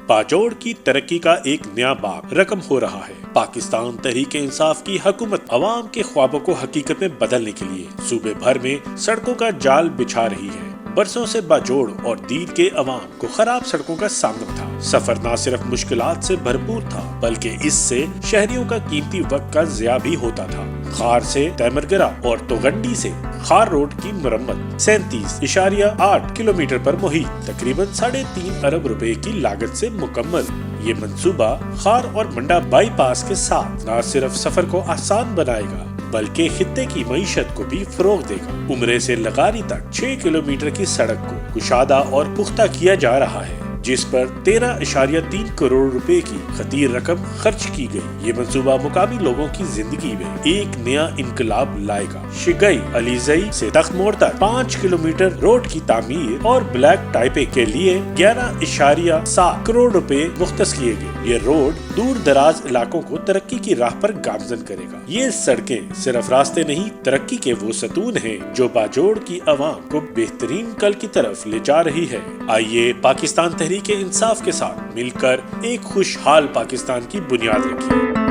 باجوڑ کی ترقی کا ایک نیا باب رقم ہو رہا ہے۔ پاکستان تحریک انصاف کی حکومت عوام کے خوابوں کو حقیقت میں بدلنے کے لیے صوبے بھر میں سڑکوں کا جال بچھا رہی ہے۔ برسوں سے باجوڑ اور دیر کے عوام کو خراب سڑکوں کا سامنا تھا۔ سفر نہ صرف مشکلات سے بھرپور تھا بلکہ اس سے شہریوں کا قیمتی وقت کا ضیاع بھی ہوتا تھا۔ خار سے تیمرگرہ اور توگنڈی سے خار روڈ کی مرمت 37.8 کلومیٹر پر محیط تقریباً 3.5 ارب روپے کی لاگت سے مکمل۔ یہ منصوبہ خار اور منڈا بائی پاس کے ساتھ نہ صرف سفر کو آسان بنائے گا بلکہ خطے کی معیشت کو بھی فروغ دے گا۔ امرے سے لغاری تک 6 کلومیٹر کی سڑک کو کشادہ اور پختہ کیا جا رہا ہے جس پر 13.3 کروڑ روپے کی خطیر رقم خرچ کی گئی۔ یہ منصوبہ مقامی لوگوں کی زندگی میں ایک نیا انقلاب لائے گا۔ شگئی علیزئی سے تخت موڑ تک 5 کلومیٹر روڈ کی تعمیر اور بلیک ٹائپنگ کے لیے 11.7 کروڑ روپے مختص کیے گئے۔ یہ روڈ دور دراز علاقوں کو ترقی کی راہ پر گامزن کرے گا۔ یہ سڑکیں صرف راستے نہیں، ترقی کے وہ ستون ہیں جو باجوڑ کی عوام کو بہترین کل کی طرف لے جا رہی ہے۔ آئیے پاکستان تحریک انصاف کے ساتھ مل کر ایک خوشحال پاکستان کی بنیاد رکھیں۔